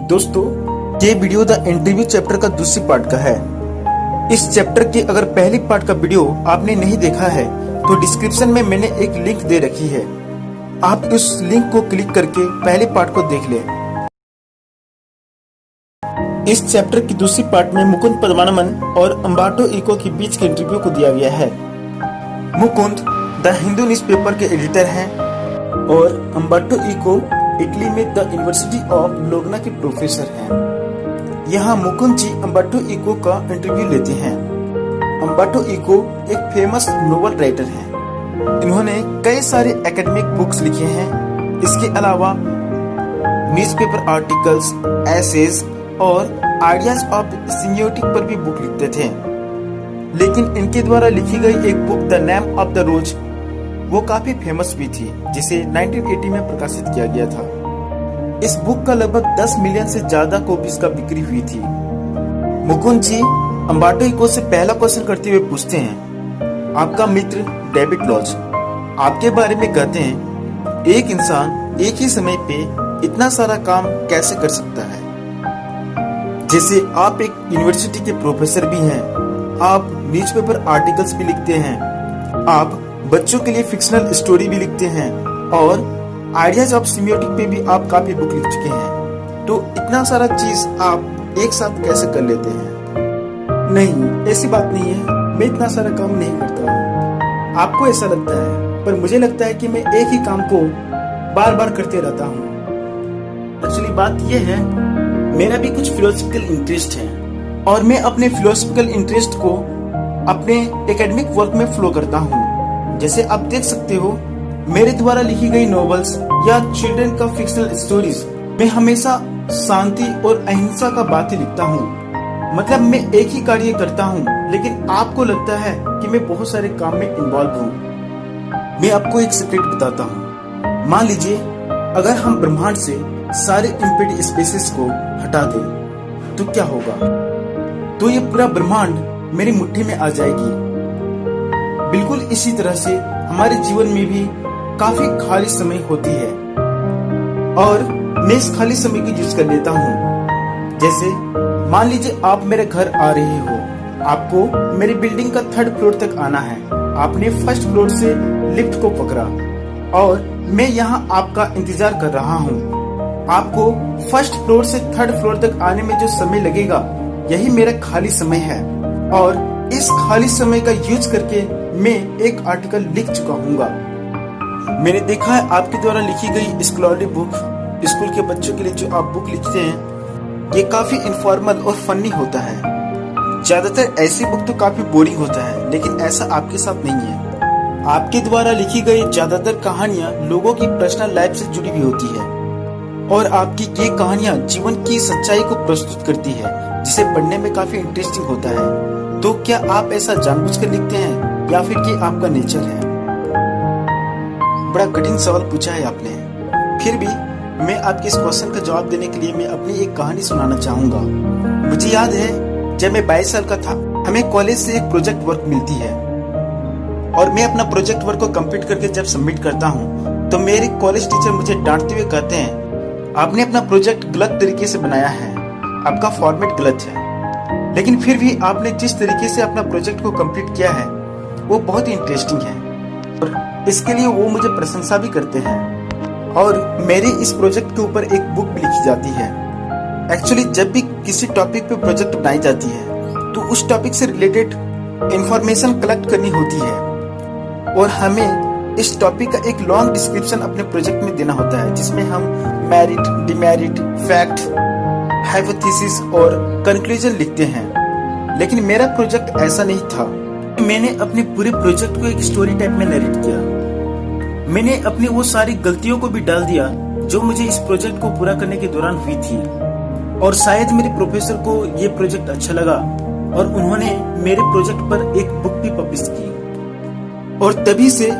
दोस्तों, ये video the interview chapter का दूसरी पार्ट का है। इस चैप्टर के अगर पहली पार्ट का वीडियो आपने नहीं देखा है तो डिस्क्रिप्शन में मैंने एक लिंक दे रखी है, आप उस लिंक को क्लिक करके पहले पार्ट को देख लें। इस चैप्टर की दूसरी पार्ट में मुकुंद पद्मानाभन और अंबर्टो इको के बीच के इंटरव्यू को दिया गया है। मुकुंद द हिंदू न्यूज़पेपर के एडिटर हैं और अंबर्टो इको इटली में द यूनिवर्सिटी ऑफ लोगना के प्रोफेसर हैं। यहाँ मुकुंद जी अंबर्टो इको का इंटरव्यू लेते हैं। अंबर्टो इको एक फेमस नोवेल राइटर हैं। इन्होंने कई सारे एकेडमिक बुक्स लिखे हैं। इसके अलावा न्यूज़पेपर आर्टिकल्स, एसेज और आइडियाज ऑफ सिम्योटिक पर भी बुक लिखते थे। लेकिन इनके द्वारा लिखी गई एक book the name of the rose वो काफी फेमस भी थी, जिसे 1980 में प्रकाशित किया गया था। इस बुक का लगभग 10 मिलियन से ज्यादा कॉपीज का बिक्री हुई थी। मुकुंद जी अंबर्टो इको से पहला क्वेश्चन करते हुए पूछते हैं, आपका मित्र डेविड लॉज आपके बारे में कहते हैं एक इंसान एक ही समय पे इतना सारा काम कैसे कर सकता है। जैसे आप एक यूनिवर्सिटी के प्रोफेसर भी हैं, आप न्यूज़पेपर आर्टिकल्स भी लिखते हैं, आप बच्चों के लिए फिक्शनल स्टोरी भी लिखते हैं और आइडियाज ऑफ सिम्योटिक पे भी आप काफी बुक लिख चुके हैं। तो इतना सारा चीज आप एक साथ कैसे कर लेते हैं? नहीं, ऐसी बात नहीं है, मैं इतना सारा काम नहीं करता हूँ। आपको ऐसा लगता है, पर मुझे लगता है कि मैं एक ही काम को बार बार करते रहता हूँ। एक्चुअली बात यह है, मेरा भी कुछ फिलोसफिकल इंटरेस्ट है और मैं अपने फिलोसफिकल इंटरेस्ट को अपने एकेडमिक वर्क में फ्लो करता हूँ। जैसे आप देख सकते हो, मेरे द्वारा लिखी गई नॉवेल्स या चिल्ड्रन का फिक्शनल स्टोरीज में हमेशा शांति और अहिंसा का बातें लिखता हूँ। मतलब मैं एक ही कार्य करता हूँ, लेकिन आपको लगता है कि मैं बहुत सारे काम में इन्वॉल्व हूँ। मैं आपको एक सीक्रेट बताता हूँ। मान लीजिए अगर हम ब्रह्मांड से सारे इम्पेड स्पेसेस को हटा दें तो क्या होगा? तो ये पूरा ब्रह्मांड मेरी मुट्ठी में आ जाएगी। बिल्कुल इसी तरह से हमारे जीवन में भी काफी खाली समय होती है और मैं इस खाली समय की यूज कर लेता हूँ। जैसे मान लीजिए आप मेरे घर आ रहे हो, आपको मेरी बिल्डिंग का 3rd फ्लोर तक आना है। आपने 1st फ्लोर से लिफ्ट को पकड़ा और मैं यहाँ आपका इंतजार कर रहा हूँ। आपको 1st फ्लोर से 3rd फ्लोर तक आने में जो समय लगेगा, यही मेरा खाली समय है और इस खाली समय का यूज करके मैं एक आर्टिकल लिख चुका हूँगा। मैंने देखा है आपके द्वारा लिखी गई स्कॉलरली बुक, स्कूल के बच्चों के लिए जो आप बुक लिखते हैं, ये काफी इनफॉर्मल और फनी होता है। ज्यादातर ऐसी बुक तो काफी बोरिंग होता है, लेकिन ऐसा आपके साथ नहीं है। आपके द्वारा लिखी गई ज्यादातर कहानियां लोगों की पर्सनल लाइफ से जुड़ी हुई होती है और आपकी ये कहानियां जीवन की सच्चाई को प्रस्तुत करती है, जिसे पढ़ने में काफी इंटरेस्टिंग होता है। तो क्या आप ऐसा जानबूझकर लिखते हैं या फिर कि आपका नेचर है? बड़ा कठिन सवाल पूछा है आपने। फिर भी मैं आपके इस क्वेश्चन का जवाब देने के लिए मैं अपनी एक कहानी सुनाना चाहूंगा। मुझे याद है जब मैं 22 साल का था, हमें कॉलेज से एक प्रोजेक्ट वर्क मिलती है और मैं अपना प्रोजेक्ट वर्क को कंप्लीट करके जब सबमिट करता हूँ तो मेरे कॉलेज टीचर मुझे डांटते हुए कहते हैं, आपने अपना प्रोजेक्ट गलत तरीके से बनाया है, आपका फॉर्मेट गलत है। लेकिन फिर भी आपने जिस तरीके से अपना प्रोजेक्ट को कंप्लीट किया है वो बहुत ही इंटरेस्टिंग है और इसके लिए वो मुझे प्रशंसा भी करते हैं और मेरे इस प्रोजेक्ट के ऊपर एक बुक भी लिखी जाती है। एक्चुअली जब भी किसी टॉपिक पे प्रोजेक्ट बनाई जाती है तो उस टॉपिक से रिलेटेड इंफॉर्मेशन कलेक्ट करनी होती है और हमें इस टॉपिक का एक लॉन्ग डिस्क्रिप्शन अपने प्रोजेक्ट में देना होता है, जिसमें हम मेरिट, डिमेरिट, फैक्ट, हाइपोथेसिस और कंक्लूजन लिखते हैं। लेकिन मेरा प्रोजेक्ट ऐसा नहीं था। मैंने अपने पूरे प्रोजेक्ट को एक स्टोरी टाइप में नरेट किया। मैंने अपनी वो सारी गलतियों को भी डाल दिया जो मुझे इस प्रोजेक्ट को पूरा करने के दौरान हुई थी और शायद मेरे प्रोफेसर को ये प्रोजेक्ट अच्छा लगा और उन्होंने मेरे प्रोजेक्ट पर एक बुक भी पब्लिश की। और तभी से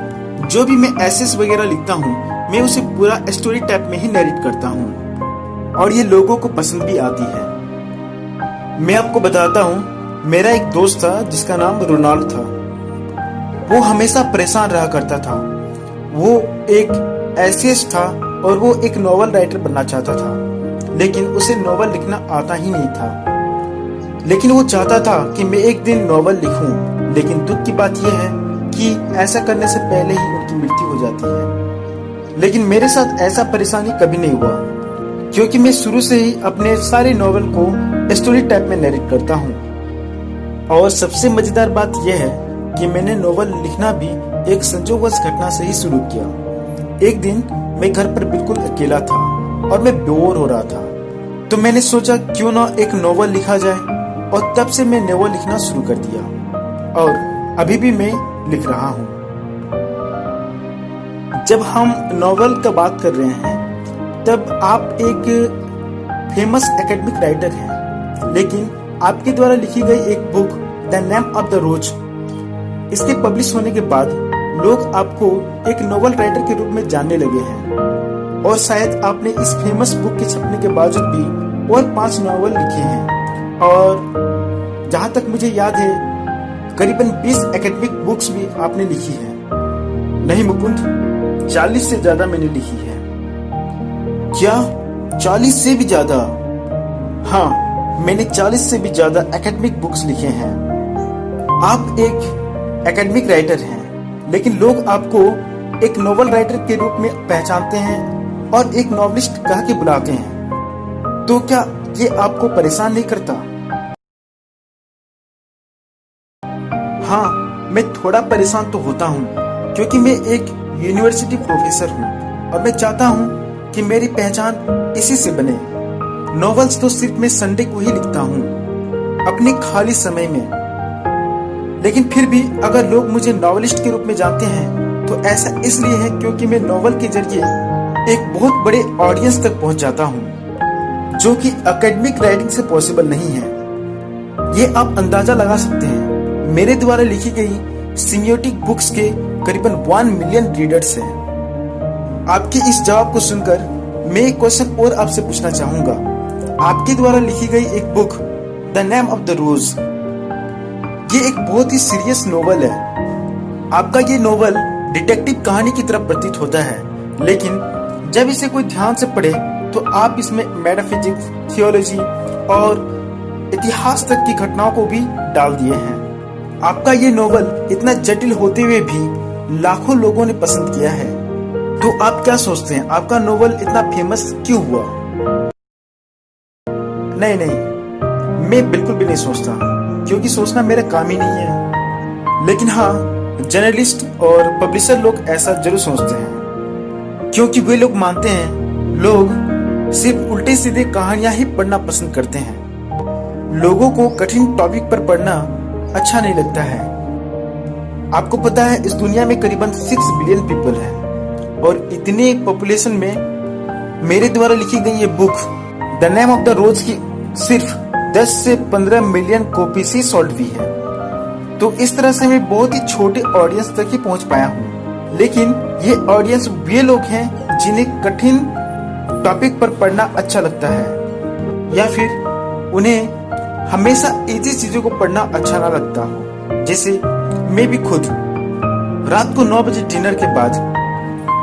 जो भी मैं एसेस वगैरह लिखता हूँ, मैं उसे पूरा स्टोरी टाइप में ही नरेट करता हूँ और ये लोगों को पसंद भी आती है। मैं आपको बताता हूँ, मेरा एक दोस्त था जिसका नाम रोनाल्ड था। वो हमेशा परेशान रहा करता था। वो एक एसेइस्ट था और वो एक नॉवल राइटर बनना चाहता था। लेकिन उसे नॉवल लिखना आता ही नहीं था। लेकिन वो चाहता था कि मैं एक दिन नॉवल लिखूं, लेकिन दुख की बात यह है कि ऐसा करने से पहले ही उनकी मृत्यु हो जाती है। लेकिन मेरे साथ ऐसा परेशानी कभी नहीं हुआ, क्योंकि मैं शुरू से ही अपने सारे नॉवल को स्टोरी टाइप में नरेट करता हूँ। और सबसे मजेदार बात यह है कि मैंने नॉवल लिखना भी एक संयोगवश घटना से ही शुरू किया। एक दिन मैं घर पर बिल्कुल अकेला था और मैं बोर हो रहा था, तो मैंने सोचा क्यों ना एक नॉवल लिखा जाए, और तब से मैं नॉवल लिखना शुरू कर दिया और अभी भी मैं लिख रहा हूँ। जब हम नॉवल का बात कर रहे हैं तब आप एक फेमस एकेडमिक राइटर हैं, लेकिन आपके द्वारा लिखी गई एक book the name of the rose, इसके पब्लिश होने के बाद लोग आपको एक नॉवल राइटर के रूप में जानने लगे हैं। और शायद आपने इस फेमस बुक के छपने के बावजूद भी और 5 नॉवल लिखे हैं, और जहां तक मुझे याद है करीबन 20 एकेडमिक बुक्स भी आपने लिखी है। नहीं मुकुंद, 40 से ज्यादा मैंने लिखी है। क्या 40 से भी ज्यादा? हाँ, मैंने 40 से भी ज्यादा एकेडमिक बुक्स लिखे हैं। आप एक एकेडमिक राइटर हैं, लेकिन लोग आपको एक नॉवल राइटर के रूप में पहचानते हैं और एक नॉवलिस्ट कह के बुलाते हैं। तो क्या ये आपको परेशान नहीं करता? हाँ, मैं थोड़ा परेशान तो होता हूँ, क्योंकि मैं एक यूनिवर्सिटी प्रोफेसर हूँ और मैं चाहता हूँ कि मेरी पहचान इसी से बने। नॉवेल्स तो सिर्फ मैं संडे को ही लिखता हूँ अपने खाली समय में, लेकिन फिर भी अगर लोग मुझे नॉवेलिस्ट के रूप में जानते हैं तो ऐसा इसलिए है क्योंकि मैं नॉवल के जरिए एक बहुत बड़े ऑडियंस तक पहुंच जाता हूं, जो कि एकेडमिक राइटिंग से पॉसिबल नहीं है। ये आप अंदाजा लगा सकते हैं, मेरे द्वारा लिखी गई सिमियोटिक बुक्स के करीबन 1 मिलियन रीडर्स हैं। आपके इस जवाब को सुनकर मैं एक क्वेश्चन और आपसे पूछना चाहूंगा। आपके द्वारा लिखी गई एक book the name of the rose, ये एक बहुत ही सीरियस नोवेल है। आपका ये नोवेल डिटेक्टिव कहानी की तरफ प्रतीत होता है, लेकिन जब इसे कोई ध्यान से पढ़े तो आप इसमें मेटाफिजिक्स, थियोलॉजी और इतिहास तक की घटनाओं को भी डाल दिए हैं। आपका ये नोवेल इतना जटिल होते हुए भी लाखों लोगों ने पसंद किया है। तो आप क्या सोचते हैं, आपका नोवेल इतना फेमस क्यों हुआ? नहीं, मैं बिल्कुल भी नहीं सोचता, क्योंकि सोचना मेरा काम ही नहीं है। लेकिन हाँ, जर्नलिस्ट और पब्लिशर लोग ऐसा जरूर सोचते हैं, क्योंकि वे लोग मानते हैं लोग सिर्फ उल्टे सीधे कहानियां ही पढ़ना पसंद करते हैं। लोगों को कठिन टॉपिक पर पढ़ना अच्छा नहीं लगता है। आपको पता है इस दुनिया में करीबन 6 बिलियन पीपल हैं, और इतने पॉपुलेशन में मेरे द्वारा लिखी गई ये book the name of the rose की सिर्फ 10 से 15 मिलियन कॉपी ही सोल्ड हुई है। तो इस तरह से मैं बहुत ही छोटे ऑडियंस तक ही पहुंच पाया हूं। लेकिन ये ऑडियंस वे लोग हैं जिन्हें कठिन टॉपिक पर पढ़ना अच्छा लगता है, या फिर उन्हें हमेशा इजी चीजों को पढ़ना अच्छा ना लगता हो। जैसे मैं भी खुद रात को 9 बजे डिनर के बाद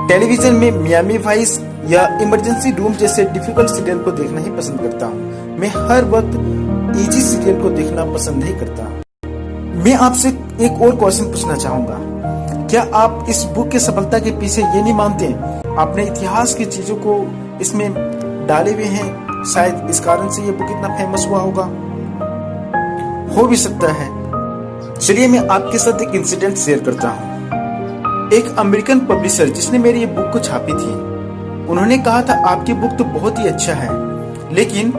टेलीविजन में मियामी वाइस या इमरजेंसी रूम जैसे डिफिकल्ट सीरियल को देखना ही पसंद करता हूँ। मैं हर वक्त इजी सीरियल को देखना पसंद नहीं करता। मैं आपसे एक और क्वेश्चन पूछना चाहूंगा। क्या आप इस बुक की सफलता के पीछे ये नहीं मानते आपने इतिहास की चीजों को इसमें डाले हुए हैं, शायद इस कारण से ये बुक इतना फेमस हुआ होगा? हो भी सकता है। चलिए मैं आपके साथ एक इंसिडेंट शेयर करता हूँ। एक अमेरिकन पब्लिशर जिसने मेरी ये बुक को छापी थी, उन्होंने कहा था आपकी बुक तो बहुत ही अच्छा है, लेकिन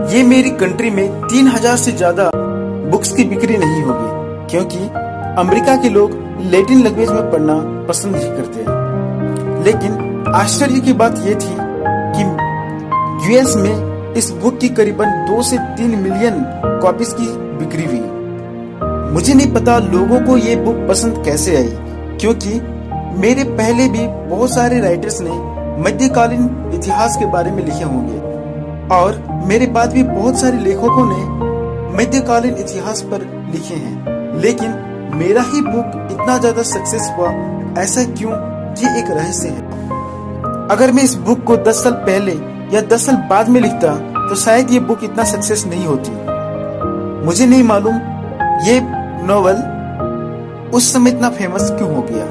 ये मेरी कंट्री में 3000 से ज्यादा बुक्स की बिक्री नहीं होगी, क्योंकि अमेरिका के लोग लैटिन लैंग्वेज में पढ़ना पसंद नहीं करते। लेकिन आश्चर्य की बात यह थी कि यूएस में इस बुक की करीबन 2 से 3 मिलियन कॉपीज की बिक्री हुई। मुझे नहीं पता लोगों को ये बुक पसंद कैसे आई, क्योंकि मेरे पहले भी बहुत सारे राइटर्स ने मध्यकालीन इतिहास के बारे में लिखे होंगे, और मेरे बाद भी बहुत सारे लेखकों ने मध्यकालीन इतिहास पर लिखे हैं, लेकिन मेरा ही बुक इतना ज्यादा सक्सेस हुआ, ऐसा क्यों? ये एक रहस्य है। अगर मैं इस बुक को 10 साल पहले या 10 साल बाद में लिखता तो शायद ये बुक इतना सक्सेस नहीं होती। मुझे नहीं मालूम ये नॉवल उस समय इतना फेमस क्यों हो गया।